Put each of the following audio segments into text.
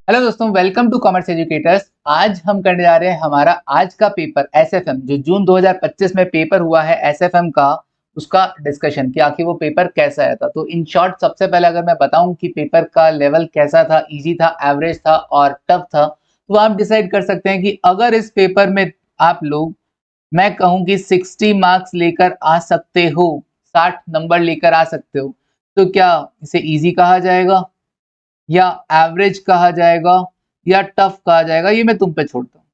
Hello दोस्तों, welcome to commerce educators. आज हम करने जा रहे हैं हमारा आज का पेपर एसएफएम जो जून 2025 में पेपर हुआ है एसएफएम का, उसका डिस्कशन कि आखिर वो पेपर कैसा आया था। तो इन शॉर्ट सबसे पहले अगर मैं बताऊं कि पेपर का लेवल कैसा था, इजी था, एवरेज था और टफ था, तो आप डिसाइड कर सकते हैं कि अगर इस पेपर में आप लोग, मैं कहूं कि 60 मार्क्स लेकर आ सकते हो, 60 नंबर लेकर आ सकते हो, तो क्या इसे इजी कहा जाएगा या एवरेज कहा जाएगा या टफ कहा जाएगा, ये मैं तुम पे छोड़ता हूँ।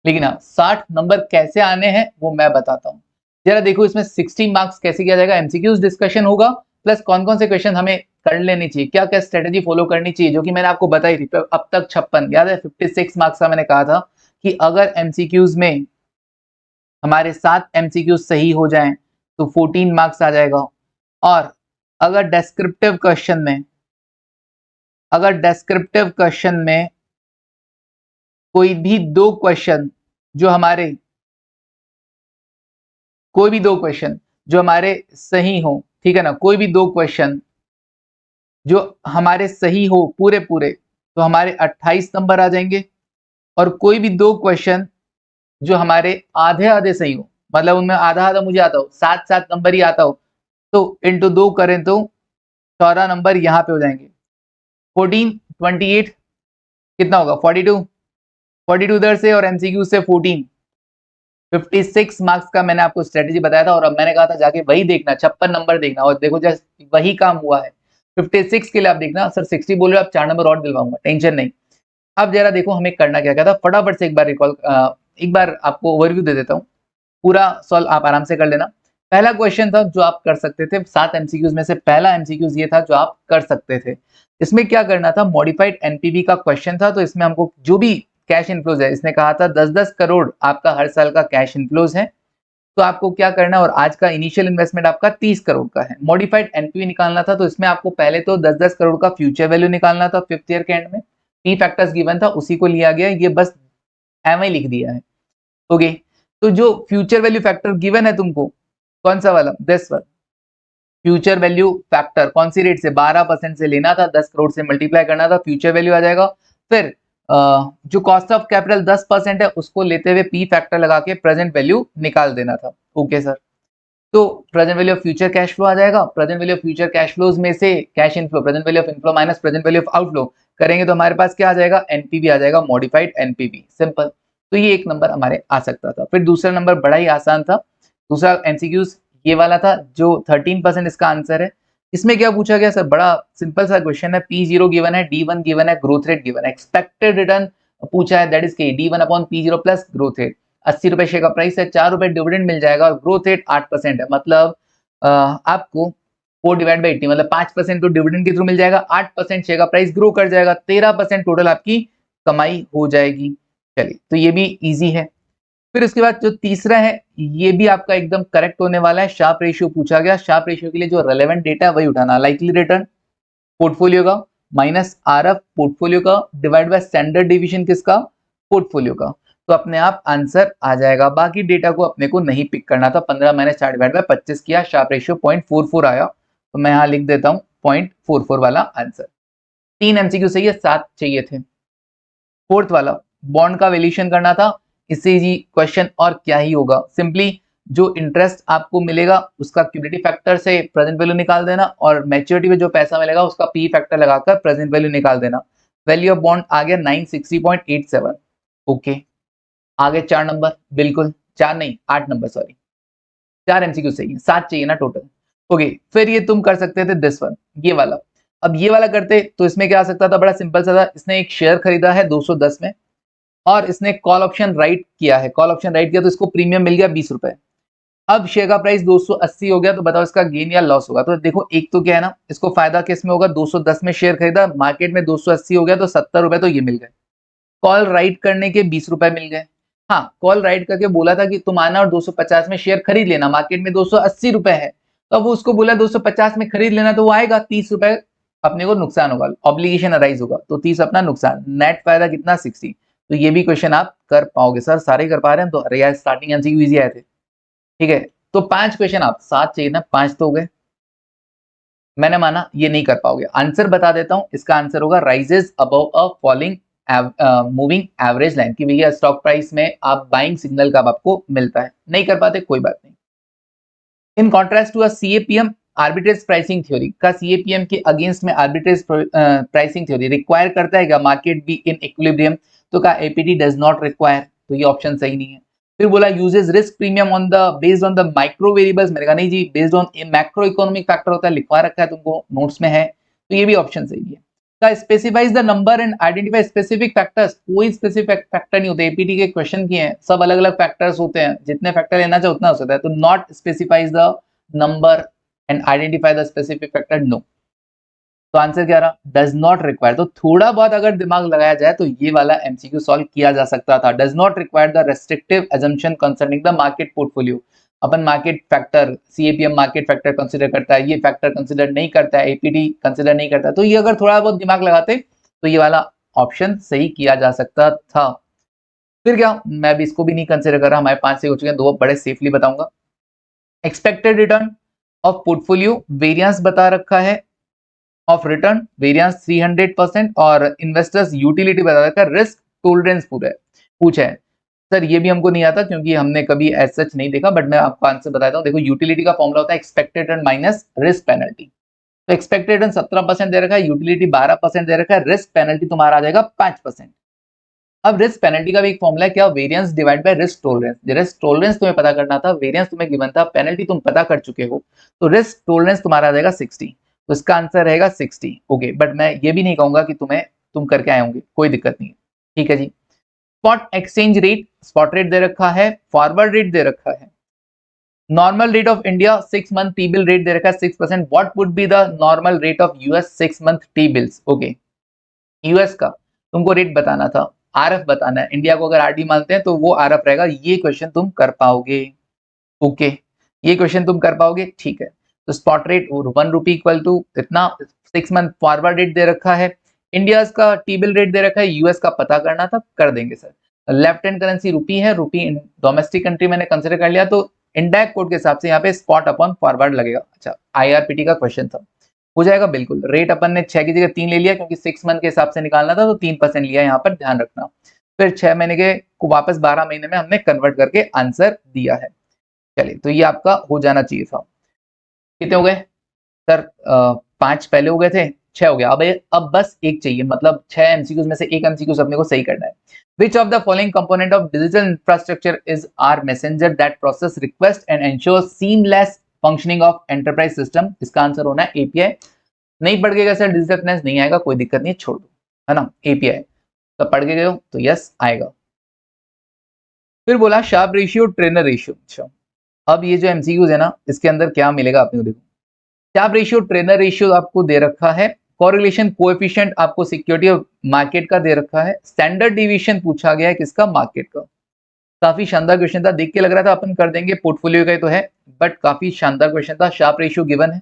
लेकिन हाँ, 60 नंबर कैसे आने हैं वो मैं बताता हूँ। जरा देखो, इसमें 60 मार्क्स कैसे किया जाएगा। एमसीक्यूज डिस्कशन होगा, प्लस कौन कौन से क्वेश्चन हमें कर लेनी चाहिए, क्या क्या स्ट्रेटेजी फॉलो करनी चाहिए, जो कि मैंने आपको बताई थी। अब तक 56 याद है, 56 मार्क्स का मैंने कहा था कि अगर एमसीक्यूज में हमारे 7 एमसीक्यूज सही हो जाएं तो 14 मार्क्स आ जाएगा। और अगर डेस्क्रिप्टिव क्वेश्चन में कोई भी दो क्वेश्चन जो हमारे कोई भी दो क्वेश्चन जो हमारे सही हो, ठीक है ना, कोई भी दो क्वेश्चन जो हमारे सही हो पूरे पूरे, तो हमारे 28 नंबर आ जाएंगे। और कोई भी दो क्वेश्चन जो हमारे आधे आधे सही हो, मतलब उनमें आधा आधा मुझे आता हो, 7 नंबर ही आता हो, तो इंटू दो करें तो 14 नंबर यहाँ पे हो जाएंगे। 14 28 कितना होगा, 42, 42 इधर से और एमसीक्यू से 14, 56 मार्क्स का मैंने आपको स्ट्रेटेजी बताया था। और अब मैंने कहा था जाके वही देखना, 56 नंबर देखना, और देखो जस्ट वही काम हुआ है। 56 के लिए आप देखना, सर 60 बोल रहे हो, आप 4 नंबर और दिलवाऊंगा, टेंशन नहीं। अब जरा देखो हमें करना क्या क्या था, फटाफट से एक बार रिकॉल, एक बार आपको ओवरव्यू दे देता हूँ, पूरा सॉल्व आप आराम से कर लेना। पहला क्वेश्चन था जो आप कर सकते थे, 7 एमसीक्यूज में से पहला एमसीक्यूज ये था जो आप कर सकते थे। इसमें क्या करना था, मॉडिफाइड एनपीवी का क्वेश्चन था। तो इसमें हमको जो भी कैश इनफ्लोज है, इसने कहा था 10-10 करोड़ आपका हर साल का कैश इनफ्लोज है, तो आपको क्या करना है, और आज का इनिशियल इन्वेस्टमेंट आपका 30 करोड़ का है, मॉडिफाइड एनपीवी निकालना था। तो इसमें आपको पहले तो 10-10 करोड़ का फ्यूचर वैल्यू निकालना था, फिफ्थ ईयर के एंड में पी फैक्टर्स गिवन था, उसी को लिया गया, ये बस एम लिख दिया है। ओके, तो जो फ्यूचर वैल्यू फैक्टर गिवन है तुमको, कौन सा वाला, this one, future value factor कौन सी रेट से, 12% से लेना था, 10 करोड़ से मल्टीप्लाई करना था, फ्यूचर वैल्यू आ जाएगा। फिर जो कॉस्ट ऑफ कैपिटल 10% है उसको लेते हुए पी फैक्टर लगा के प्रेजेंट वैल्यू निकाल देना था। ओके सर, तो present value of future cash flow आ जाएगा। Present value of future cash flows में से cash inflow, present value of inflow minus present value of outflow करेंगे तो हमारे पास क्या आ जाएगा, एनपीवी आ जाएगा, मॉडिफाइड एनपीवी, सिंपल। तो ये एक नंबर हमारे आ सकता था। फिर दूसरा नंबर बड़ा ही आसान था, दूसरा एमसीक्यूज ये वाला था जो 13% इसका आंसर है। इसमें क्या पूछा गया सर, बड़ा सिंपल सा क्वेश्चन है, P0 गिवन है, D1 गिवन है, ग्रोथ रेट गिवन है, एक्सपेक्टेड रिटर्न पूछा है, दैट इज के D1 upon P0 plus growth rate. 80 रुपए शेयर का प्राइस है, 4 रुपए डिविडेंड मिल जाएगा और ग्रोथ रेट 8% है, मतलब आपको 4/80 मतलब 5% तो डिविडेंड के थ्रू मिल जाएगा, 8% शेयर का प्राइस ग्रो कर जाएगा, 13% टोटल आपकी कमाई हो जाएगी। चलिए, तो ये भी इजी है। फिर उसके बाद जो तीसरा है, ये भी आपका एकदम करेक्ट होने वाला है, शार्प रेशियो पूछा गया। शार्प रेशियो के लिए जो रेलेवेंट डेटा है वही उठाना, लाइकली रिटर्न पोर्टफोलियो का माइनस आरएफ पोर्टफोलियो का डिवाइड बाय स्टैंडर्ड डिवीजन किसका, पोर्टफोलियो का, तो अपने आप आंसर आ जाएगा। बाकी डेटा को अपने को नहीं पिक करना था। 15 माइनस 4 डिवाइड बाय 25 किया, शार्प रेशियो 0.44 आया, तो मैं यहाँ लिख देता हूँ 0.44 वाला आंसर। 3 एमसीक्यू सही है, 7 चाहिए थे। फोर्थ वाला, बॉन्ड का वैल्यूएशन करना था। इससे जी क्वेश्चन और क्या ही होगा, सिंपली जो इंटरेस्ट आपको मिलेगा उसका क्यूमुलेटिव फैक्टर से प्रेजेंट वैल्यू निकाल देना, और मैच्योरिटी में जो पैसा मिलेगा उसका पी फैक्टर लगाकर प्रेजेंट वैल्यू निकाल देना। वैल्यू ऑफ बॉन्ड आ गया 960.87। ओके, आगे 4 नंबर, बिल्कुल 4 नहीं 8 नंबर, सॉरी 4 एमसीक्यू सही है, 7 चाहिए ना टोटल। ओके, फिर ये तुम कर सकते थे दिस वन, ये वाला। अब ये वाला करते तो इसमें क्या आ सकता था, बड़ा सिंपल सा था। इसने एक शेयर खरीदा है 210 में, और इसने कॉल ऑप्शन राइट किया है, कॉल ऑप्शन राइट किया तो इसको प्रीमियम मिल गया 20 रुपए। अब शेयर का प्राइस 280 हो गया, तो बताओ इसका गेन या लॉस होगा। तो देखो, एक तो क्या है ना, इसको फायदा किस में होगा, 210 में शेयर खरीदा, मार्केट में 280 हो गया, तो 70 रुपए तो ये मिल गए। कॉल राइट करने के 20 रुपए मिल गए। हाँ, कॉल राइट करके बोला था कि तुम आना और 250 में शेयर खरीद लेना, मार्केट में 280 रुपए है, तो अब उसको बोला 250 में खरीद लेना, तो वो आएगा 30 रुपए अपने को नुकसान होगा, ऑब्लिगेशन अराइज होगा, तो 30 अपना नुकसान, नेट फायदा कितना 60। तो ये भी क्वेश्चन आप कर पाओगे सर, सारे कर पा रहे हैं, तो अरे यार स्टार्टिंग एमसीक्यू इजी आए थे। ठीक है, तो 5 क्वेश्चन, आप 7 चाहिए ना, 5 तो हो गए। मैंने माना ये नहीं कर पाओगे। आंसर बता देता हूं, इसका आंसर होगा राइजेस अबव अ फॉलिंग मूविंग एवरेज लाइन, कि भैया स्टॉक प्राइस में आप बाइंग सिग्नल कब आपको मिलता है। नहीं कर पाते, कोई बात नहीं। In contrast to a CAPM arbitrage pricing theory का, सीएपीएम के अगेंस्ट में आर्बिट्रेज प्राइसिंग थ्योरी रिक्वायर करता है क्या मार्केट बी इन इक्विलिब्रियम, तो का एपीटी डज नॉट रिक्वायर, तो ये ऑप्शन सही नहीं है। फिर बोला uses risk premium on the based on the micro variables, मैंने कहा नहीं जी, based on macro economic factor होता है, लिखवा रखा है तुमको नोट्स में है, तो ये भी ऑप्शन सही है। का specifies the number and identify specific factors, कोई स्पेसिफिक फैक्टर नहीं होते, एपीटी के क्वेश्चन किए हैं, सब अलग अलग फैक्टर्स होते हैं, जितने फैक्टर लेना चाहे उतना हो सकता है, तो not specifies the number and identify the specific factor, no. तो आंसर क्या रहा, डज नॉट रिक्वायर। तो थोड़ा बहुत अगर दिमाग लगाया जाए तो ये वाला एमसीक्यू सॉल्व किया जा सकता था। Does not require the restrictive assumption concerning the market portfolio, upon market factor, CAPM market factor consider करता है, ये फैक्टर कंसीडर नहीं करता है, एपीटी कंसीडर नहीं करता, तो ये अगर थोड़ा बहुत दिमाग लगाते तो ये वाला ऑप्शन सही किया जा सकता था। फिर क्या, मैं भी इसको भी नहीं कंसीडर कर रहा, हमारे 5 से हो चुके हैं, 2 बड़े सेफली बताऊंगा। Expected return of portfolio variance बता रखा है, ऑफ रिटर्न वेरिएंस 300% और इन्वेस्टर्स यूटिलिटी बता रखा है, रिस्क टॉलरेंस पूछा है। सर ये भी हमको नहीं आता क्योंकि हमने कभी एज सच नहीं देखा, बट मैं आपको आंसर बताता हूँ। देखो यूटिलिटी का फॉर्मूला होता है expected return minus risk penalty, तो एक्सपेक्टेड रिटर्न 17% दे रखा है, यूटिलिटी 12% दे रखा है, रिस्क पेनल्टी तुम्हारा आ जाएगा 5%। अब रिस्क पेनल्टी का भी एक फॉर्मूला है, क्या, variance divide by risk tolerance. Risk tolerance तुम्हें पता करना था, वेरिएंस तुम्हें गिवन था, पेनल्टी तुम पता कर चुके हो, तो रिस्क टॉलरेंस तुम्हारा आ जाएगा 60, तो इसका आंसर रहेगा 60। ओके, बट मैं ये भी नहीं कहूंगा कि तुम करके आए होंगे, कोई दिक्कत नहीं है, ठीक है जी। Spot exchange rate, spot rate दे रखा है, फॉरवर्ड रेट दे रखा है, normal rate of India 6 month T bill rate दे रखा है 6%, what would be the normal rate of US 6 month T bills. Okay, US का तुमको रेट बताना था, आरएफ बताना है, इंडिया को अगर आरडी मानते हैं तो वो आरएफ रहेगा, ये क्वेश्चन तुम कर पाओगे। ओके, ये क्वेश्चन तुम कर पाओगे, ठीक है। तो spot rate 1 rupee equal to इतना, 6 मंथ फॉरवर्ड रेट दे रखा है, इंडिया का टी बिल रेट दे रखा है, यूएस का पता करना था, कर देंगे सर। लेफ्ट हैंड करेंसी रुपी है, रुपी डोमेस्टिक कंट्री मैंने कंसिडर कर लिया, तो इंडेक्स कोड के हिसाब से यहाँ पे स्पॉट अपॉन फॉरवर्ड लगेगा। अच्छा, आईआरपीटी का क्वेश्चन था, हो जाएगा बिल्कुल। रेट अपन ने 6 की जगह 3 ले लिया क्योंकि 6 मंथ के हिसाब से निकालना था, तो 3% लिया, यहाँ पर ध्यान रखना। फिर 6 महीने के को वापस 12 महीने में हमने कन्वर्ट करके आंसर दिया है। चलिए, तो ये आपका हो जाना चाहिए था। कितने हो गए सर? 5 पहले हो गए थे, 6 हो गया। अब बस एक चाहिए, मतलब 6 एमसीक्यूज में से एक एमसीक्यूज अपने को सही करना है। Which of the following component of digital infrastructure is our messenger that process request and ensures seamless functioning of enterprise system? इसका आंसर होना है एपीआई। नहीं पढ़ के गए सर डिजिटल फाइनेंस नहीं आएगा, कोई दिक्कत नहीं, छोड़ दो, है ना, एपीआई। तो पढ़ के गए हो तो यस आएगा। फिर बोला शार्प रेशियो, ट्रेनर रेशियो। अच्छा, अब ये जो एमसीक्यूज है ना, इसके अंदर क्या मिलेगा आपने को देखो। शार्प रेशियो, ट्रेनर रेशियो आपको दे रखा है, कोरिलेशन कोएफिशिएंट आपको सिक्योरिटी ऑफ मार्केट का दे रखा है, स्टैंडर्ड डिवीजन पूछा गया है किसका, मार्केट का। काफी शानदार क्वेश्चन था, देख के लग रहा था अपन कर देंगे, पोर्टफोलियो का ही तो है, बट काफी शानदार क्वेश्चन था। शार्प रेशियो गिवन है,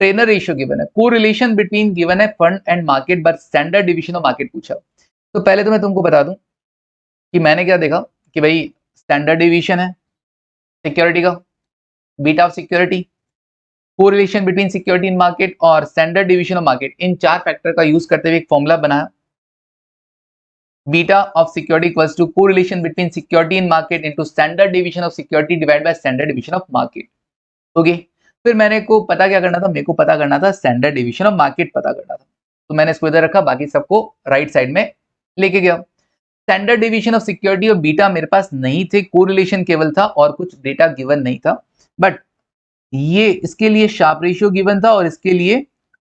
ट्रेनर रेशियो गिवन है, कोरिलेशन बिटवीन गिवन है fund and market, but standard division of market पूछा। तो पहले तो मैं तुमको बता दूं कि मैंने क्या देखा कि भाई स्टैंडर्ड डिवीजन है सिक्योरिटी का, beta of security, correlation between security in market और स्टैंडर्ड डिवीजन ऑफ मार्केट, इन 4 फैक्टर का यूज करते हुए एक फॉर्मूला बनाया। Beta of security equals to correlation between security in market into standard division of security divide by standard division of market. Okay, फिर मैंने को पता क्या करना था, मेरे को पता करना था स्टैंडर्ड डिवीजन ऑफ मार्केट पता करना था, तो मैंने इसको इधर रखा, बाकी सबको राइट साइड में लेके गया। स्टैंडर्ड डिवीजन ऑफ सिक्योरिटी और बीटा मेरे पास नहीं थे, कोरिलेशन केवल था और कुछ डेटा गिवन नहीं था, बट ये इसके लिए शार्प रेशियो गिवन था और इसके लिए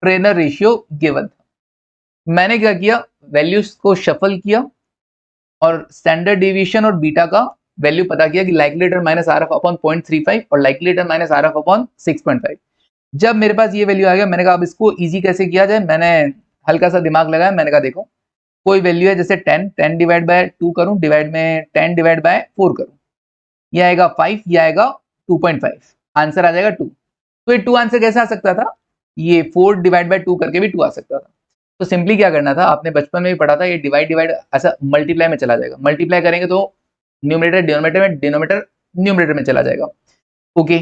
ट्रेनर रेशियो गिवन था। मैंने क्या किया, वैल्यूज को शफल किया और स्टैंडर्ड डिवीजन और बीटा का वैल्यू पता किया कि likely return minus R F upon 0.35 और likely return minus R F upon 6.5। जब मेरे पास ये वैल्यू आ गया, मैंने कहा अब इसको इजी कैसे किया जाए, मैंने हल्का सा दिमाग लगाया, मैंने कहा देखो कोई वैल्यू है जैसे 10 डिवाइड बाय 2 करूं, डिवाइड में 10 डिवाइड बाय 4 करूं, ये आएगा 5, ये आएगा 2.5, आंसर आ जाएगा 2। तो ये 2 आंसर कैसे आ सकता था, ये 4 डिवाइड बाय 2 करके भी 2 आ सकता था। तो सिंपली क्या करना था, आपने बचपन में भी पढ़ा था, ये डिवाइड ऐसा मल्टीप्लाई में चला जाएगा, मल्टीप्लाई करेंगे तो न्यूमरेटर डिनोमिनेटर में, डिनोमिनेटर न्यूमरेटर में चला जाएगा। ओके,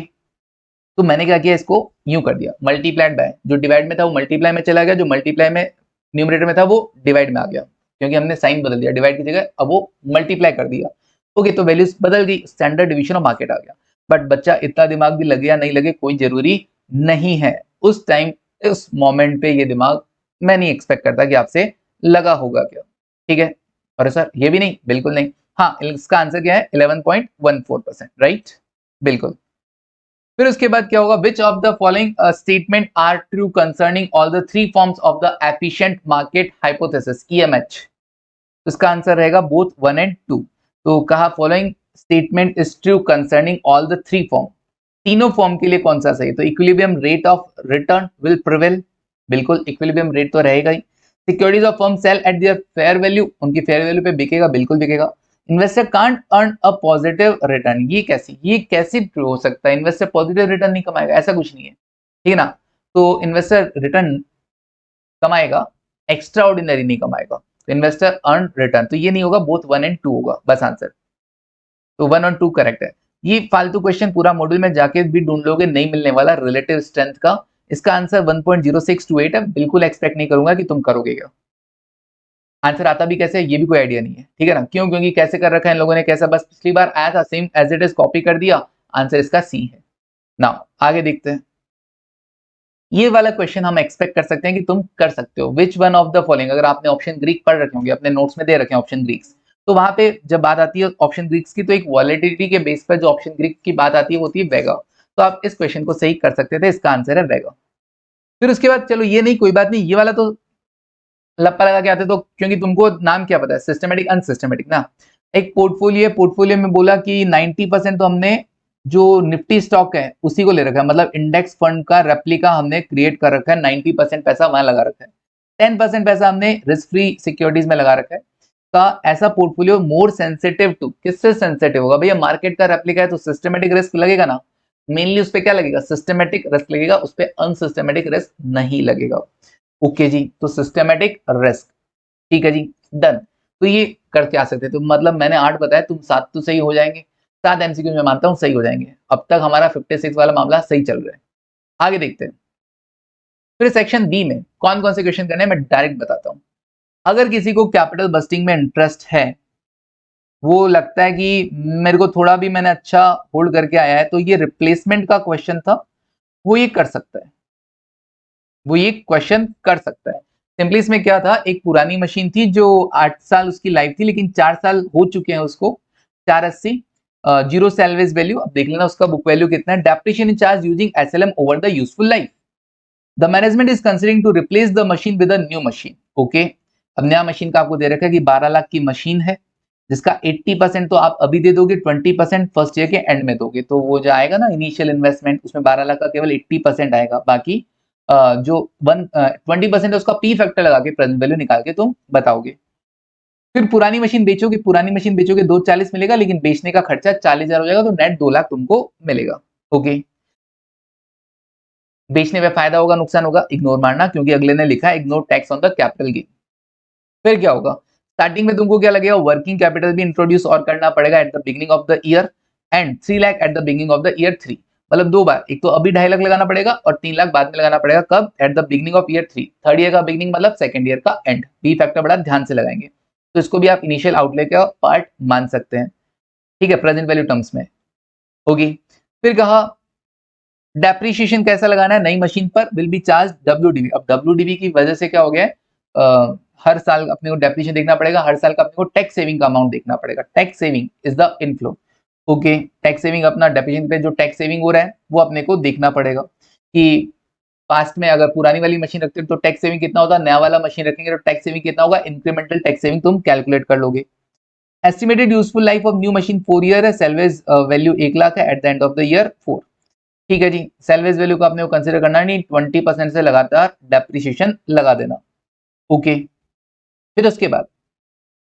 तो मैंने क्या किया, इसको यूं कर दिया, मल्टीप्लाइड बाय, जो डिवाइड में था वो मल्टीप्लाई में चला गया, जो मल्टीप्लाई में न्यूमरेटर में था वो डिवाइड में आ गया, क्योंकि हमने साइन बदल दिया, डिवाइड की जगह अब वो मल्टीप्लाई कर दिया। ओके, तो वैल्यूज बदल गई, स्टैंडर्ड डिवीजन ऑफ मार्केट आ गया। बट बच्चा इतना दिमाग भी लगे या नहीं लगे कोई जरूरी नहीं है, उस टाइम उस मोमेंट पे ये दिमाग मैं नहीं एक्सपेक्ट करता कि आपसे लगा होगा क्या, ठीक है। और सर ये भी नहीं, बिल्कुल नहीं। हाँ, इसका आंसर क्या है, 11.14%, राइट, बिल्कुल। फिर उसके बाद क्या होगा, which of the following statement are true concerning all the three forms of the efficient market hypothesis, EMH। इसका आंसर रहेगा बोथ 1 एंड 2। तो कहा following statement is true concerning all the three form, तीनों फॉर्म के लिए कौन सा सही, तो equilibrium rate of return will prevail, बिल्कुल इक्विलिब्रियम रेट तो रहेगा ही। Securities of firm sell at their fair value, उनकी फेयर वैल्यू पे बिकेगा, बिल्कुल बिकेगा। Investor can't earn a positive return, ये कैसे ट्रू हो सकता है, इन्वेस्टर पॉजिटिव रिटर्न नहीं कमाएगा, ऐसा कुछ नहीं है, ठीक है ना। तो इन्वेस्टर रिटर्न कमाएगा, एक्स्ट्रा ऑर्डिनरी नहीं कमाएगा, तो इन्वेस्टर अर्न रिटर्न, तो ये नहीं होगा, बोथ 1 एंड 2 होगा बस आंसर, तो 1 और 2 करेक्ट है। ये फालतू क्वेश्चन पूरा मॉड्यूल में जाके भी ढूंढ लोगे, नहीं मिलने वाला रिलेटिव स्ट्रेंथ का। इसका आंसर 1.0628 है, बिल्कुल एक्सपेक्ट नहीं करूंगा कि तुम करोगे क्या। आंसर आता भी कैसे है ये भी कोई आइडिया नहीं है, ठीक है ना, क्यों, क्योंकि कैसे कर रखा है इन लोगों ने, कैसा बस पिछली बार आया था same as it is copy कर दिया, आंसर इसका सी है। नाउ आगे देखते हैं, ये वाला क्वेश्चन हम एक्सपेक्ट कर सकते हैं कि तुम कर सकते हो, which one of the following, अगर आपने ऑप्शन ग्रीक पढ़ रखे होंगे, अपने नोट्स में दे रखे हैं ऑप्शन ग्रीक्स, तो वहां पे जब बात आती है ऑप्शन ग्रीक्स की, तो एक वॉलेटिलिटी के बेस पर जो ऑप्शन ग्रीक की बात आती है वो होती है वेगा, तो आप इस क्वेश्चन को सही कर सकते थे, इसका आंसर है वेगा। फिर उसके बाद चलो ये नहीं, कोई बात नहीं, ये वाला तो लप्पा लगा के आते, तो क्योंकि तुमको नाम क्या पता है, सिस्टमेटिक अनसिस्टमेटिक ना। एक पोर्टफोलियो, पोर्टफोलियो में बोला कि 90% तो हमने जो निफ्टी स्टॉक है उसी को ले रखा है, मतलब इंडेक्स फंड का रेप्लिका हमने क्रिएट कर रखा है, 90% पैसा वहां लगा रखा है, 10% पैसा हमने रिस्क फ्री सिक्योरिटीज में लगा रखा है। का ऐसा पोर्टफोलियो मोर सेंसिटिव टू, किससे सेंसिटिव होगा भैया, मार्केट का रेप्लिका है तो सिस्टमेटिक रिस्क लगेगा ना, मेनली उस पर क्या लगेगा, सिस्टमेटिक रिस्क लगेगा, उस पर अनसिस्टमेटिक रिस्क नहीं लगेगा। ओके जी, तो सिस्टमेटिक रिस्क, ठीक है जी, डन। तो ये करके आ सकते, तो मतलब मैंने 8 बताया, तुम 7 तो सही हो जाएंगे, 7 MCQ में मानता हूं सही हो जाएंगे। अब तक हमारा 56 वाला मामला सही चल रहा है, आगे देखते हैं। फिर सेक्शन बी में कौन कौन से क्वेश्चन करने हैं मैं डायरेक्ट बताता हूं। अगर किसी को कैपिटल बस्टिंग में इंटरेस्ट है, वो लगता है कि मेरे को थोड़ा भी मैंने अच्छा होल्ड करके आया है, तो ये रिप्लेसमेंट का क्वेश्चन था, वो ये कर सकता है, वो ये क्वेश्चन कर सकता है। सिंपली इसमें क्या था, एक पुरानी मशीन थी जो 8 साल उसकी लाइफ थी, लेकिन 4 साल हो चुके हैं उसको, 480 जीरो सैलवेज वैल्यू, अब देख लेना उसका बुक वैल्यू कितना है, depreciation charge using SLM over the useful life, the management is considering to replace the machine with a new machine. Okay, अब नया मशीन का आपको दे रखा है कि 12 लाख की मशीन है, जिसका 80% तो आप अभी दे दोगे, 20% फर्स्ट ईयर के एंड में दोगे, तो वो जो आएगा ना इनिशियल इन्वेस्टमेंट, उसमें 12 लाख का केवल 80% आएगा, बाकी जो 20% है उसका पी फैक्टर लगा के प्रेजेंट वैल्यू निकाल के तुम बताओगे। फिर पुरानी मशीन बेचोगे, पुरानी मशीन बेचोगे 240 मिलेगा, लेकिन बेचने का खर्चा 40,000 हो जाएगा, तो नेट 2 लाख तुमको मिलेगा। ओके, बेचने में फायदा होगा नुकसान होगा इग्नोर मारना, क्योंकि अगले ने लिखा है ignore tax on the capital gain. फिर क्या होगा, स्टार्टिंग में तुमको क्या लगेगा, वर्किंग कैपिटल भी इंट्रोड्यूस और करना पड़ेगा at the beginning of the year, and 3 lakh at the beginning of the year 3, मतलब 2 बार, एक तो अभी 2.5 लाख लगाना पड़ेगा और 3 लाख बाद में लगाना पड़ेगा, कब, at the beginning of year 3, third year का बिगिनिंग मतलब सेकंड ईयर का एंड, बी फैक्टर बड़ा ध्यान से लगाएंगे, तो इसको भी आप इनिशियल आउटले का पार्ट मान सकते हैं, ठीक है, प्रेजेंट वैल्यू टर्म्स में होगी। फिर कहा डेप्रिसिएशन कैसा लगाना है, नई मशीन पर विल बी चार्ज WDV, अब WDV की वजह से क्या हो गया है, हर साल अपने को डेप्रिसिएशन देखना पड़ेगा, हर साल का अपने को टैक्स सेविंग का अमाउंट देखना पड़ेगा, tax saving is the inflow. Okay, tax saving अपना डेप्रिसिएशन पे जो टैक्स सेविंग हो रहा है वो अपने को देखना पड़ेगा कि पास्ट में अगर पुरानी वाली मशीन रखते हो तो टैक्स सेविंग कितना होता है, नया वाला मशीन रखेंगे तो टैक्स सेविंग कितना होगा, इंक्रीमेंटल टैक्स सेविंग तुम कैलकुलेट कर लोगे। Estimated useful life of new machine 4 year है, सेल्वेज वैल्यू 1 लाख है eight the end of the year 4, ठीक है जी, सेल्वेज वैल्यू को आपने को कंसीडर करना नहीं, 20% से लगातार डेप्रिसिएशन लगा देना। ओके, फिर उसके बाद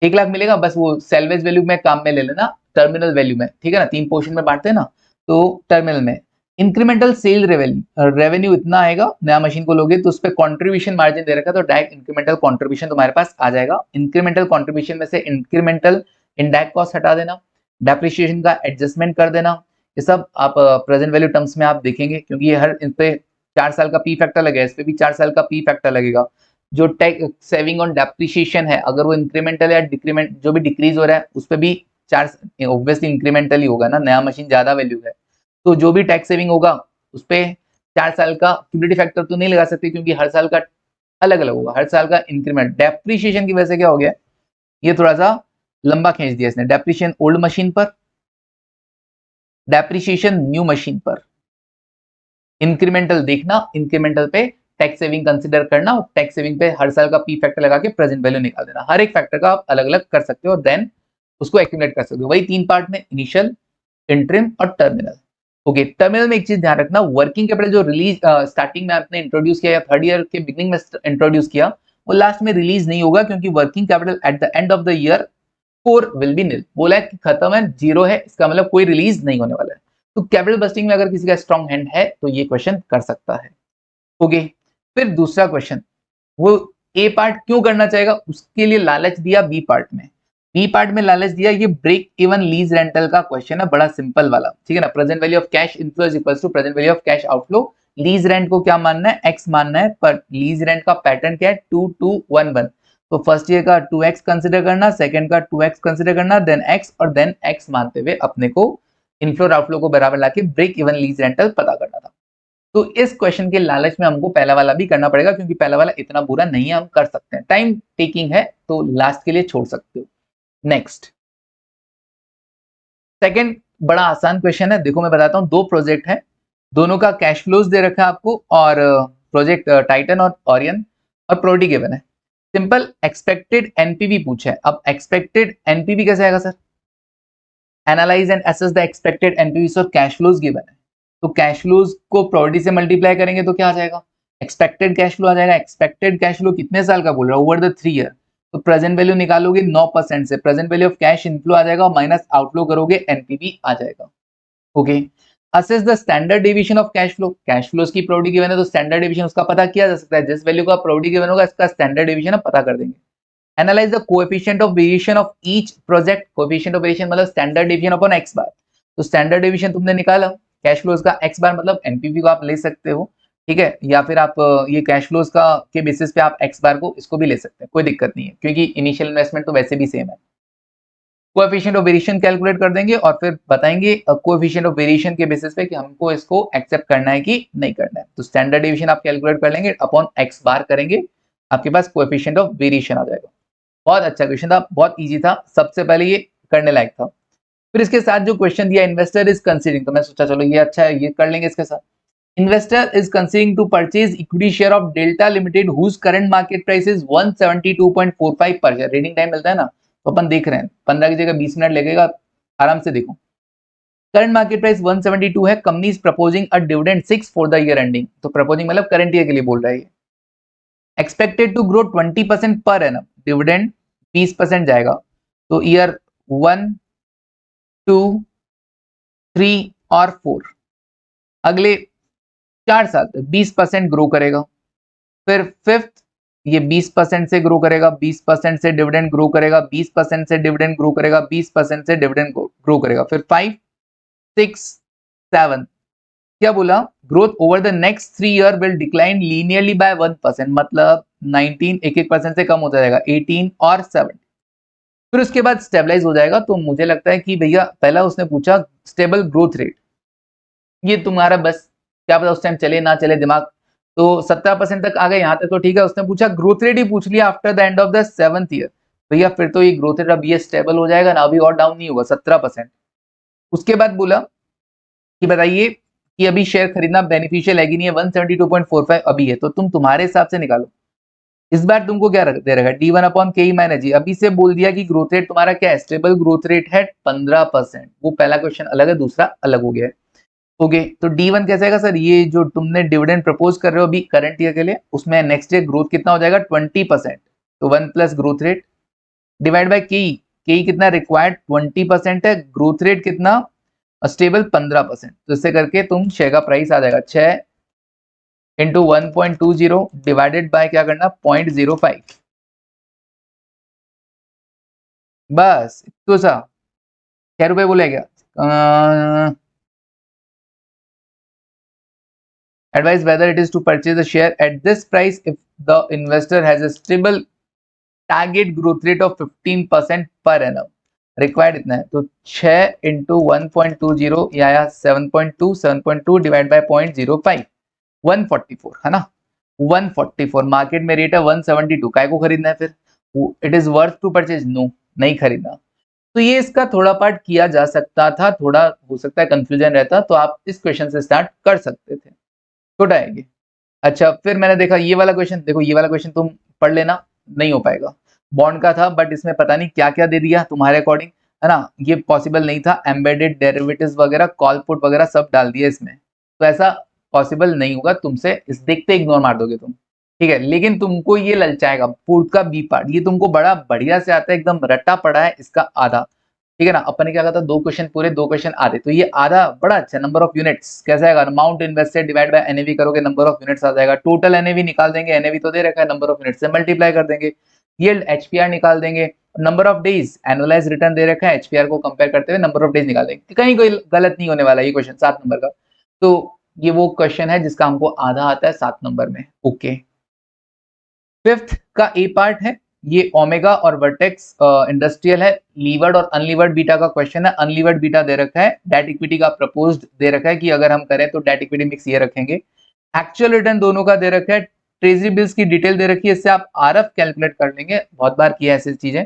1 लाख मिलेगा, बस वो सेल्वेज वैल्यू में काम में ले लेना, टर्मिनल वैल्यू में, ठीक है ना, 3 पोर्शन में बांटते हैं ना, तो टर्मिनल में इंक्रीमेंटल सेल रेवेन्यू इतना आएगा, नया मशीन को लोगे तो उस पर कॉन्ट्रीब्यूशन मार्जिन दे रखा है, तो डायरेक्ट इंक्रीमेंटल कॉन्ट्रीब्यूशन तुम्हारे पास आ जाएगा, इंक्रीमेंटल कॉन्ट्रीब्यूशन में से इंक्रीमेंटल इनडायरेक्ट कॉस्ट हटा देना, डेप्रिसिएशन का एडजस्टमेंट कर देना, ये सब आप प्रेजेंट वैल्यू टर्म्स में आप देखेंगे, क्योंकि ये हर इन पे 4 साल का पी फैक्टर लगेगा, इस पे भी 4 साल का पी फैक्टर लगेगा। जो टैक्स सेविंग ऑन डेप्रिसिएशन है, अगर वो इंक्रीमेंटल या डिक्रीमेंट जो भी डिक्रीज हो रहा है उस पे भी 4, ऑब्वियसली इंक्रीमेंटल ही होगा ना, नया मशीन ज्यादा वैल्यू है, तो जो भी टैक्स सेविंग होगा उस पे 4 साल का क्यूमुलेटिव फैक्टर तो नहीं लगा सकते, क्योंकि हर साल का अलग अलग होगा, हर साल का इंक्रीमेंट। डेप्रिसिएशन की वजह से क्या हो गया, ये थोड़ा सा लंबा खींच दिया इसने। डेप्रिसिएशन ओल्ड मशीन पर, डेप्रिसिएशन न्यू मशीन पर, इंक्रीमेंटल देखना, इंक्रीमेंटल पे टैक्स सेविंग कंसीडर करना, और टैक्स सेविंग पे हर साल का पी फैक्टर लगा के प्रेजेंट वैल्यू निकाल देना। हर एक फैक्टर का आप अलग अलग कर सकते हो और देन उसको एक्यूमुलेट कर सकते हो। वही 3 पार्ट में, इनिशियल, इंटरिम और टर्मिनल। ओके, टर्मिनल में एक चीज ध्यान रखना, वर्किंग कैपिटल जो रिलीज स्टार्टिंग में आपने इंट्रोड्यूस किया या थर्ड ईयर के बिगिनिंग में इंट्रोड्यूस किया, वो लास्ट में रिलीज नहीं होगा, क्योंकि working capital at the end of the year 4 will be nil. बोला है कि खत्म है, जीरो है, इसका मतलब कोई रिलीज नहीं होने वाला है। तो कैपिटल बस्टिंग में अगर किसी का स्ट्रॉन्ग हैंड है तो ये क्वेश्चन कर सकता है। ओके, फिर दूसरा क्वेश्चन, वो ए पार्ट क्यों करना चाहेगा, उसके लिए लालच दिया बी पार्ट में। बी पार्ट में लालच दिया, ये ब्रेक इवन लीज रेंटल का क्वेश्चन है, बड़ा सिंपल वाला, ठीक है ना। Present value of cash inflow is equals to present value of cash outflow. Lease rent को क्या मानना है, एक्स मानना है, पर लीज रेंट का पैटर्न क्या है, 2211। तो फर्स्ट ईयर का 2x कंसिडर करना, सेकंड का 2x कंसिडर करना, देन x, और देन x मानते हुए अपने को इनफ्लो और आउटफ्लो को बराबर लाके ब्रेक इवन लीज रेंटल पता करना था। तो इस क्वेश्चन के लालच में हमको पहला वाला भी करना पड़ेगा, क्योंकि पहला वाला इतना बुरा नहीं है, हम कर सकते हैं, टाइम टेकिंग है, तो लास्ट के लिए छोड़ सकते हो। नेक्स्ट, सेकंड बड़ा आसान क्वेश्चन है, देखो मैं बताता हूं, दो प्रोजेक्ट है, दोनों का कैश फ्लोज दे रखा है आपको, और प्रोजेक्ट टाइटन और ऑरियन, और प्रोडी गिवन है। सिंपल एक्सपेक्टेड एनपीवी पूछा है। अब एक्सपेक्टेड एनपीवी कैसे आएगा sir, analyse and assess the expected NPV और कैश फ्लोज गिवन है, तो कैश फ्लोज को प्रोडी से मल्टीप्लाई करेंगे तो क्या आ जाएगा, एक्सपेक्टेड कैश फ्लो आ जाएगा। एक्सपेक्टेड कैश फ्लो कितने साल का बोल रहा है, ओवर द 3 ईयर, तो प्रेजेंट वैल्यू निकालोगे 9% से, present value of cash inflow आ जाएगा, माइनस आउटफ्लो करोगे एनपीवी आ जाएगा। Okay, assess the standard deviation of cash flow, cash flows की प्रोडी गिवन है तो स्टैंडर्ड डेविएशन उसका पता किया जा सकता है, जिस वैल्यू का प्रोडी गिवन होगा इसका स्टैंडर्ड डेविएशन हम पता कर देंगे। Analyse the coefficient of variation of each project, coefficient of variation मतलब स्टैंडर्ड डेविएशन अपॉन एक्स बार, तो स्टैंडर्ड डेविएशन तुमने निकाला, कैश फ्लोज का एक्स बार मतलब एनपीवी को आप ले सकते हो, ठीक है, या फिर आप ये कैश फ्लोज का के बेसिस पे आप एक्स बार को इसको भी ले सकते हैं, कोई दिक्कत नहीं है, क्योंकि इनिशियल इन्वेस्टमेंट तो वैसे भी सेम है। कोएफिशिएंट ऑफ वेरिएशन कैलकुलेट कर देंगे और फिर बताएंगे कोएफिशिएंट ऑफ वेरिएशन के बेसिस पे कि हमको इसको एक्सेप्ट करना है कि नहीं करना है। तो स्टैंडर्ड डेविएशन आप कैलकुलेट कर लेंगे, अपॉन एक्स बार करेंगे, आपके पास कोएफिशिएंट ऑफ वेरिएशन आ जाएगा। बहुत अच्छा क्वेश्चन था, बहुत इजी था, सबसे पहले ये करने लायक था। फिर इसके साथ जो क्वेश्चन दिया, इन्वेस्टर इज कंसीडरिंग, तो मैं सोचा चलो ये अच्छा है, ये कर लेंगे इसके साथ। Investor is considering to purchase equity share of Delta Limited whose current market price is 172.45 per share. Reading time मिलता है ना, तो अपन देख रहे हैं, 15 की जगह 20 मिनट लगेगा, आराम से देखो। करंट मार्केट प्राइस 172 है, company is proposing a dividend 6 for the year ending, तो प्रपोजिंग मतलब करंट ईयर के लिए बोल रहा है। Expected to grow 20% per annum, dividend 20% जाएगा, तो ईयर 1, 2, 3 और 4, अगले 4 साल तक 20% ग्रो करेगा। फिर फिफ्थ, ये 20% से ग्रो करेगा, 20% से डिविडेंड ग्रो करेगा, 20% से डिविडेंड ग्रो करेगा, 20% से डिविडेंड ग्रो करेगा। फिर 5, 6, 7, क्या बोला, growth over the next 3 year will decline linearly by 1%, मतलब 19 1% से कम होता जाएगा, 18 और 7, फिर उसके बाद स्टेबलाइज हो जाएगा। तो मुझे लगता है कि भैया पहला उसने पूछा स्टेबल ग्रोथ रेट, ये तुम्हारा बस क्या पता उस टाइम चले ना चले दिमाग, तो 17% तक आ गए, यहाँ तक तो ठीक है। उसने पूछा ग्रोथ रेट ही पूछ लिया after the end of the 7th year, भैया फिर तो ये ग्रोथ रेट अब ये स्टेबल हो जाएगा ना, अभी और डाउन नहीं होगा, 17%। उसके बाद बोला कि बताइए कि अभी शेयर खरीदना बेनिफिशियल है कि नहीं है, 172.45 अभी है, तो तुम तुम्हारे हिसाब से निकालो। इस बार तुमको क्या दे रखा है, D1 अपॉन के माइनस जी, अभी से बोल दिया कि ग्रोथ रेट तुम्हारा क्या है, स्टेबल ग्रोथ रेट है 15%। वो पहला क्वेश्चन अलग है, दूसरा अलग हो गया है। ओके, तो D1 कैसे आएगा सर, ये जो तुमने डिविडेंड प्रपोज कर रहे हो अभी करंट ईयर के लिए, उसमें नेक्स्ट ईयर ग्रोथ कितना हो जाएगा 20%, तो 1 plus growth rate divide by के कितना रिक्वायर्ड 20% है, ग्रोथ रेट कितना स्टेबल 15%, तो इससे करके तुम शेयर का प्राइस आ जाएगा 6 इंटू 1.20 डिवाइडेड बाय क्या करना 0.05, बस तो सा 6 रुपए बोले क्या, Advise whether it is to purchase the share at this price if the investor has a stable target growth rate of 15% per annum. Required इतना है तो 6 इंटू 1.20 या 7.2 डिवाइड बाय 0.05 144 है ना 144 मार्केट में रेट है 172 काय को खरीदना है फिर it is worth to purchase no नहीं खरीदना तो ये इसका थोड़ा पार्ट किया जा सकता था थोड़ा हो सकता है कंफ्यूजन रहता तो आप इस क्वेश्चन से स्टार्ट कर सकते थे छोटा है ये अच्छा फिर मैंने देखा ये वाला क्वेश्चन देखो ये वाला क्वेश्चन तुम पढ़ लेना नहीं हो पाएगा बॉन्ड का था बट इसमें पता नहीं क्या क्या दे दिया तुम्हारे अकॉर्डिंग है ना ये पॉसिबल नहीं था एम्बेडेड डेरिवेटिव्स वगैरह कॉल पुट वगैरह सब डाल दिए इसमें तो ऐसा पॉसिबल नहीं होगा तुमसे इस देखते इग्नोर मार दोगे तुम ठीक है लेकिन तुमको ये ललचाएगा पूर्व का बी पार्ट ये तुमको बड़ा बढ़िया से आता है एकदम रट्टा पड़ा है इसका आधा ठीक है ना अपन ने क्या कहा था 2 क्वेश्चन पूरे 2 क्वेश्चन आधे तो ये आधा बड़ा अच्छा नंबर ऑफ यूनिट्स कैसे आएगा amount invested divide by NAV करोगे नंबर ऑफ यूनिट्स आ जाएगा टोटल एनएवी निकाल देंगे एनएवी तो दे रखा है नंबर ऑफ यूनिट से मल्टीप्लाई कर देंगे यील्ड एचपीआर निकाल देंगे number of days annualize return दे रखा है एचपीआर को कंपेयर करते हुए नंबर ऑफ डेज निकाल देंगे कहीं कोई गलत नहीं होने वाला ये क्वेश्चन 7 नंबर का तो ये वो क्वेश्चन है जिसका हमको आधा आता है 7 नंबर में ओके फिफ्थ का ए पार्ट है ये ओमेगा और वर्टेक्स इंडस्ट्रियल है लीवर्ड और अनलीवर्ड बीटा का क्वेश्चन है अनलीवर्ड बीटा दे रखा है डेट इक्विटी का प्रपोज्ड दे रखा है कि अगर हम करें तो डेट इक्विटी मिक्स ये रखेंगे एक्चुअल रिटर्न दोनों का दे रखा है ट्रेजरी बिल्स की डिटेल दे रखी है इससे आप आरएफ कैलकुलेट कर लेंगे बहुत बार किया ऐसी चीजें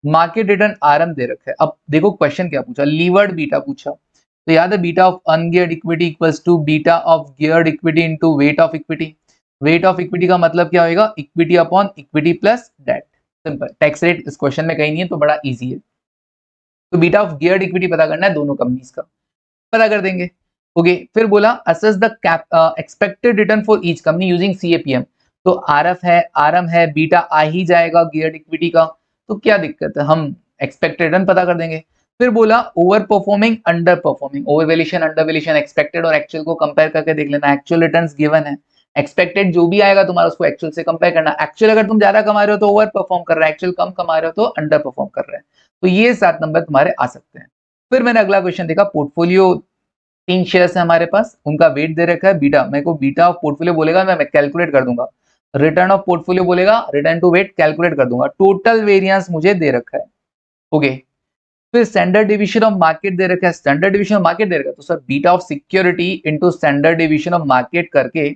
मार्केट रिटर्न आरएम दे रखा है अब देखो क्वेश्चन क्या पूछा लीवर्ड बीटा पूछा तो याद है beta of ungeared equity equals to beta of geared equity into weight of equity weight of equity का मतलब क्या होगा equity upon equity plus debt simple tax rate इस क्वेश्चन में कहीं नहीं है तो बड़ा इजी है तो बीटा ऑफ गियर्ड इक्विटी पता करना है दोनों कंपनीज का पता कर देंगे ओके फिर बोला assess the expected return for each company using CAPM तो आरएफ है आरएम है बीटा आ ही जाएगा गियर्ड इक्विटी का तो क्या दिक्कत है हम एक्सपेक्टेड रिटर्न पता कर देंगे फिर बोला over performing under performing over valuation under valuation expected और एक्चुअल को कंपेयर करके देख लेना एक्चुअल रिटर्न्स गिवन है एक्सपेक्टेड जो भी आएगा तुम्हारा उसको एक्चुअल से कंपेयर करना एक्चुअल अगर तुम ज्यादा कमा रहे हो तो ओवर परफॉर्म कर रहा है एक्चुअल कम कमा रहे हो तो अंडर परफॉर्म कर रहे हैं तो ये 7 नंबर तुम्हारे आ सकते हैं फिर मैंने अगला क्वेश्चन देखा पोर्टफोलियो 3 शेयर्स है हमारे पास उनका वेट दे रखा है बीटा मेरे को बीटा ऑफ पोर्टफोलियो बोलेगा मैं कैलकुलेट कर दूंगा रिटर्न ऑफ पोर्टफोलियो बोलेगा रिटर्न टू वेट कैलकुलेट कर दूंगा टोटल वेरिएंस मुझे दे रखा है ओके फिर स्टैंडर्ड डिवीजन ऑफ मार्केट दे रखा है स्टैंडर्ड डिवीजन ऑफ मार्केट दे रखा है तो sir beta of security into standard division of market करके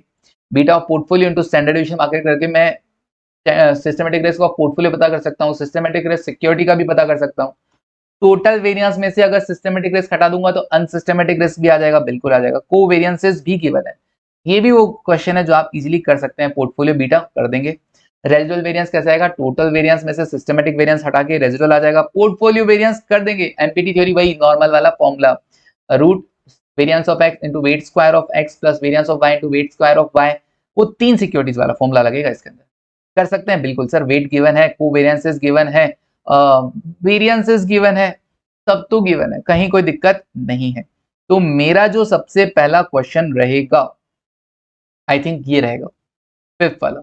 beta of portfolio into standard division market करके मैं सिस्टमैटिक रिस्क ऑफ पोर्टफोलियो पता कर सकता हूं सिस्टमैटिक रिस्क सिक्योरिटी का भी पता कर सकता हूं टोटल वेरिएंस में से अगर सिस्टमैटिक रिस्क हटा दूंगा तो अनसिस्टमैटिक रिस्क भी आ जाएगा बिल्कुल आ जाएगा कोवेरिएंसेस भी गिवन है ये भी वो क्वेश्चन है जो आप इजीली कर सकते हैं पोर्टफोलियो बीटा कर देंगे रेजिडुअल वेरिएंस कैसा आएगा टोटल वेरिएंस में से सिस्टमैटिक वेरिएंस हटा के रेजिडुअल आ जाएगा पोर्टफोलियो वेरिएंस कर देंगे एमपीटी थ्योरी वही नॉर्मल वाला formula root variance of x into weight square of x plus variance of y into weight square of y वो 3 सिक्योरिटीज वाला फॉर्मूला लगेगा इसके अंदर कर सकते हैं बिल्कुल सर वेट गिवन है कोवेरिएंसेस गिवन है वेरिएंसेस गिवन है सब तो गिवन है कहीं कोई दिक्कत नहीं है तो मेरा जो सबसे पहला क्वेश्चन रहेगा आई थिंक ये रहेगा फिफ्थ वाला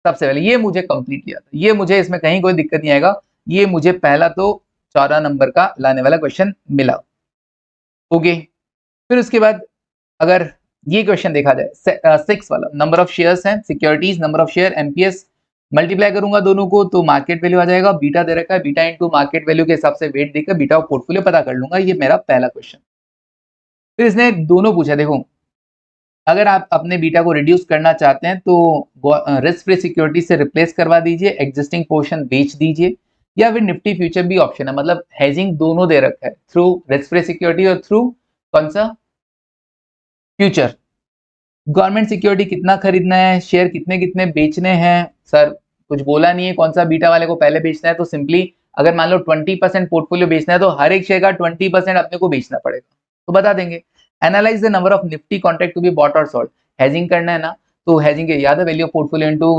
सबसे पहले ये मुझे कंप्लीट किया था ये मुझे इसमें कहीं कोई दिक्कत नहीं आएगा ये मुझे पहला तो 14 नंबर का लाने वाला क्वेश्चन मिला ओके फिर उसके बाद अगर ये क्वेश्चन देखा जाए 6 वाला नंबर ऑफ शेयर्स हैं securities number of share MPS multiply करूंगा दोनों को तो मार्केट वैल्यू आ जाएगा बीटा दे रखा है बीटा इनटू मार्केट वैल्यू के हिसाब से वेट देकर बीटा ऑफ पोर्टफोलियो पता कर लूंगा ये मेरा पहला क्वेश्चन फिर इसने दोनों पूछा देखो अगर आप अपने बीटा को रिड्यूस करना चाहते हैं तो रिस्क फ्री सिक्योरिटी से रिप्लेस करवा दीजिए एग्जिस्टिंग पोर्शन बेच दीजिए या फिर निफ्टी फ्यूचर भी ऑप्शन है मतलब हेजिंग दोनों दे रखा है थ्रू रिस्क फ्री सिक्योरिटी और थ्रू कौन सा फ्यूचर गवर्नमेंट सिक्योरिटी कितना खरीदना है शेयर कितने कितने बेचने हैं सर कुछ बोला नहीं है कौन सा बीटा वाले को पहले बेचना है तो सिंपली अगर मान लो 20% पोर्टफोलियो बेचना है तो हर एक शेयर का 20% अपने को बेचना पड़ेगा तो बता देंगे analyse the number of Nifty contract to be bought और सोल्ड हेजिंग करना है ना तो हेजिंग के याद है value of portfolio into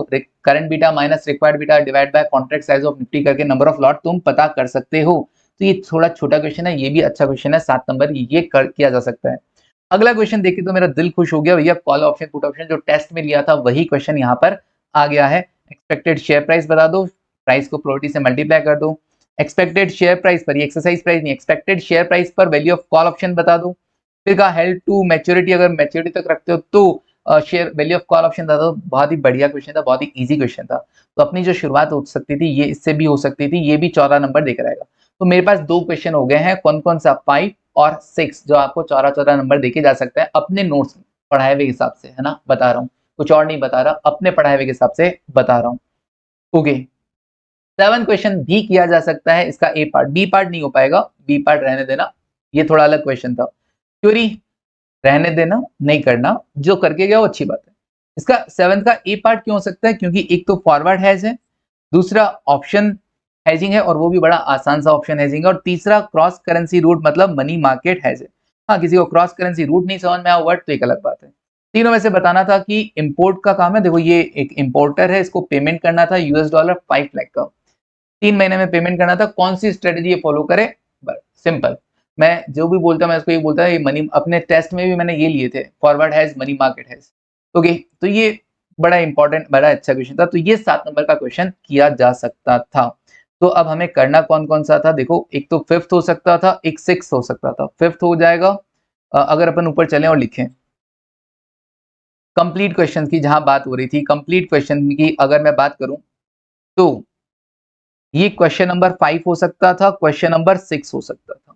current beta minus required beta divide by contract size of Nifty करके नंबर ऑफ लॉट तुम पता कर सकते हो तो ये थोड़ा छोटा क्वेश्चन है ये भी अच्छा क्वेश्चन है 7 नंबर ये किया जा सकता है अगला क्वेश्चन देखिए तो मेरा दिल खुश हो गया भैया कॉल ऑप्शन पुट ऑप्शन जो टेस्ट में लिया था वही क्वेश्चन यहाँ पर आ गया है एक्सपेक्टेड शेयर प्राइस बता दो प्राइस को प्रोबेबिलिटी से मल्टीप्लाई कर दो एक्सपेक्टेड शेयर प्राइस पर ये एक्सरसाइज प्राइस नहीं एक्सपेक्टेड शेयर प्राइस पर वैल्यू ऑफ कॉल ऑप्शन बता दो फिर कहा हेल्ड टू मैच्योरिटी अगर मैच्योरिटी तक रखते हो तो share value of call option था, तो बहुत ही बढ़िया क्वेश्चन था, बहुत ही इजी क्वेश्चन था। तो अपनी जो शुरुआत हो सकती थी ये इससे भी हो सकती थी, ये भी 14 नंबर देकर रहेगा। तो मेरे पास 2 क्वेश्चन हो गए हैं, कौन कौन सा 5 और 6, जो आपको 14 नंबर देके जा सकता है अपने नोट्स पढ़ाए हुए हिसाब से, है ना, बता रहा हूँ, कुछ और नहीं बता रहा, अपने पढ़ाए हुए के हिसाब से बता रहा हूँ। ओके, 7 क्वेश्चन भी किया जा सकता है, इसका ए पार्ट, बी पार्ट नहीं हो पाएगा, बी पार्ट रहने देना, ये थोड़ा अलग क्वेश्चन था। थ्योरी रहने देना, नहीं करना, जो करके गया वो अच्छी बात है। इसका 7 का ए पार्ट क्यों हो सकता है, क्योंकि एक तो फॉरवर्ड हैज है, दूसरा ऑप्शन हेजिंग है और वो भी बड़ा आसान सा ऑप्शन हेजिंग है, और तीसरा क्रॉस करेंसी रूट मतलब मनी मार्केट हैज है। हाँ, किसी को क्रॉस करेंसी रूट नहीं समझ में आया वर्ड तो एक अलग बात है। तीनों में से बताना था कि इंपोर्ट का काम है, देखो ये एक इंपोर्टर है, इसको पेमेंट करना था $5 लाख का, 3 महीने में पेमेंट करना था, कौन सी स्ट्रेटेजी ये फॉलो करे, बस सिंपल। मैं जो भी बोलता मैं इसको ये बोलता ये मनी, अपने टेस्ट में भी मैंने ये लिए थे, forward has money market has. Okay, तो ये बड़ा इंपॉर्टेंट बड़ा अच्छा क्वेश्चन था, तो ये 7 नंबर का क्वेश्चन किया जा सकता था। तो अब हमें करना कौन कौन सा था, देखो एक तो 5th हो सकता था, एक 6th हो सकता था। 5th हो जाएगा अगर अपन ऊपर चलें और लिखें कंप्लीट क्वेश्चन की, जहां बात हो रही थी कंप्लीट क्वेश्चन की, अगर मैं बात करूं तो ये क्वेश्चन नंबर 5 हो सकता था, क्वेश्चन नंबर 6 हो सकता था।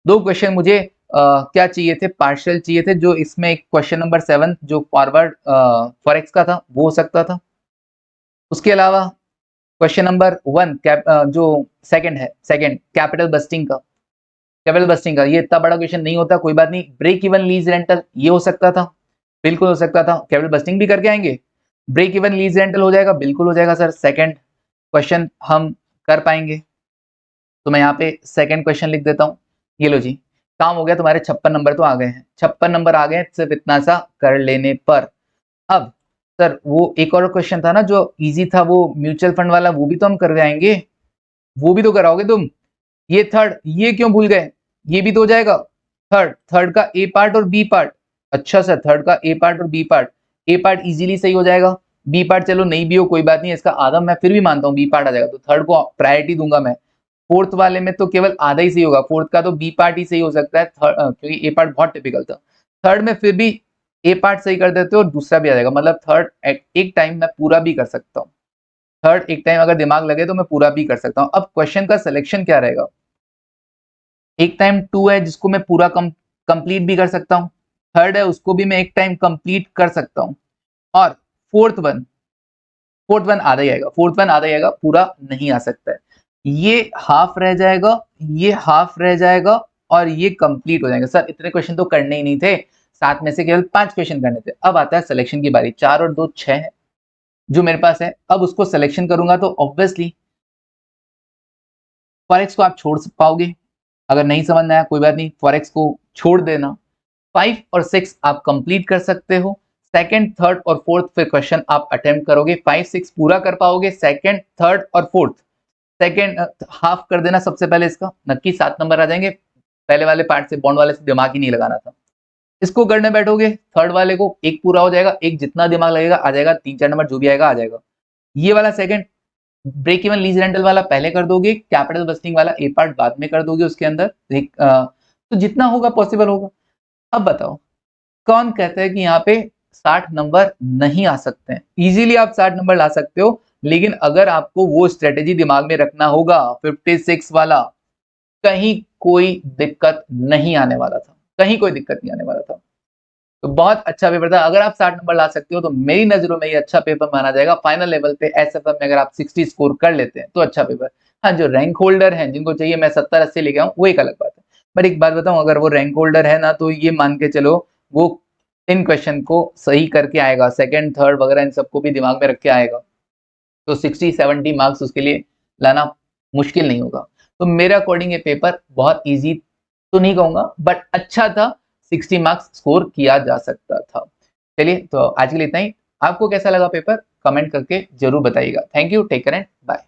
2 क्वेश्चन मुझे क्या चाहिए थे, पार्शियल चाहिए थे, जो इसमें एक क्वेश्चन नंबर 7 जो फॉरवर्ड फॉरेक्स का था वो हो सकता था। उसके अलावा क्वेश्चन नंबर 1 जो सेकंड है, सेकंड कैपिटल बस्टिंग का, कैपिटल बस्टिंग का ये इतना बड़ा क्वेश्चन नहीं होता, कोई बात नहीं। ब्रेक इवन लीज रेंटल ये हो सकता था, बिल्कुल हो सकता था, कैपिटल बस्टिंग भी करके आएंगे, ब्रेक इवन लीज रेंटल हो जाएगा, बिल्कुल हो जाएगा सर, सेकंड क्वेश्चन हम कर पाएंगे। तो मैं यहाँ पे सेकंड क्वेश्चन लिख देता हूँ, ये लो जी, काम हो गया, तुम्हारे 56 नंबर तो आ गए हैं, 56 नंबर आ गए हैं सिर्फ इतना सा कर लेने पर। अब सर वो एक और क्वेश्चन था ना जो इजी था, वो म्यूचुअल फंड वाला, वो भी तो हम कर आएंगे, वो भी तो कराओगे तुम। ये थर्ड, ये क्यों भूल गए, ये भी तो हो जाएगा। थर्ड, थर्ड का ए पार्ट और बी पार्ट, अच्छा सर थर्ड का ए पार्ट और बी पार्ट, ए पार्ट इजीली सही हो जाएगा, बी पार्ट चलो नहीं भी हो कोई बात नहीं, इसका आधा मैं फिर भी मानता हूँ बी पार्ट आ जाएगा, तो थर्ड को प्रायोरिटी दूंगा मैं। फोर्थ वाले में तो केवल आधा ही सही होगा, फोर्थ का तो बी पार्ट ही सही हो सकता है, क्योंकि ए पार्ट बहुत टिपिकल था। थर्ड में फिर भी ए पार्ट सही कर देते हो और दूसरा भी आ जाएगा, मतलब थर्ड एक टाइम मैं पूरा भी कर सकता हूँ, थर्ड एक टाइम अगर दिमाग लगे तो मैं पूरा भी कर सकता हूँ। अब क्वेश्चन का सिलेक्शन क्या रहेगा, एक टाइम 2 है जिसको मैं पूरा कंप्लीट भी कर सकता हूँ, थर्ड है उसको भी मैं एक टाइम कंप्लीट कर सकता हूँ, और फोर्थ वन, फोर्थ वन आधा ही आएगा, फोर्थ वन आधा ही आएगा, पूरा नहीं आ सकता है। ये हाफ रह जाएगा, ये हाफ रह जाएगा, और ये कंप्लीट हो जाएगा। सर इतने क्वेश्चन तो करने ही नहीं थे, 7 में से केवल 5 क्वेश्चन करने थे। अब आता है सिलेक्शन की बारी, 4 और 2 6 है जो मेरे पास है, अब उसको सिलेक्शन करूंगा तो ऑब्वियसली फॉरेक्स को आप छोड़ पाओगे, अगर नहीं समझ में आया कोई बात नहीं, फॉरेक्स को छोड़ देना। 5 और 6 आप कंप्लीट कर सकते हो, सेकंड थर्ड और फोर्थ फिर क्वेश्चन आप अटेम्प्ट करोगे, 5 6 पूरा कर पाओगे, सेकंड थर्ड और फोर्थ, सेकंड हाफ कर देना सबसे पहले, इसका नक्की 7 नंबर आ जाएंगे। पहले वाले पार्ट से बॉन्ड वाले से दिमाग ही नहीं लगाना था, इसको करने बैठोगे थर्ड वाले को एक पूरा हो जाएगा, एक जितना दिमाग लगेगा आ जाएगा, 3 4 नंबर जो भी आएगा आ जाएगा। ये वाला second break even lease rental वाला पहले कर दोगे, कैपिटल बस्टिंग वाला ए पार्ट बाद में कर दोगे उसके अंदर, तो जितना होगा पॉसिबल होगा। अब बताओ कौन कहता है कि यहाँ पे 60 नंबर नहीं आ सकते हैं, इजीली आप 60 नंबर ला सकते हो, लेकिन अगर आपको वो स्ट्रेटेजी दिमाग में रखना होगा 56 वाला, कहीं कोई दिक्कत नहीं आने वाला था, कहीं कोई दिक्कत नहीं आने वाला था। तो बहुत अच्छा पेपर था, अगर आप 60 नंबर ला सकते हो तो मेरी नजरों में ये अच्छा पेपर माना जाएगा। फाइनल लेवल पे एसएफएम में अगर आप 60 स्कोर कर लेते हैं तो अच्छा पेपर। हाँ, जो रैंक होल्डर हैं जिनको चाहिए मैं 70 80 लेके आऊँ वो एक अलग बात है, बट एक बात बताऊं, अगर वो रैंक होल्डर है ना तो ये मान के चलो वो इन क्वेश्चन को सही करके आएगा, सेकंड थर्ड वगैरह इन सबको भी दिमाग में रख के आएगा, तो 60-70 मार्क्स उसके लिए लाना मुश्किल नहीं होगा। तो मेरे अकॉर्डिंग ये पेपर बहुत ईजी तो नहीं कहूंगा बट अच्छा था, 60 मार्क्स स्कोर किया जा सकता था। चलिए तो आज के लिए इतना ही, आपको कैसा लगा पेपर कमेंट करके जरूर बताइएगा। Thank you, take care and bye.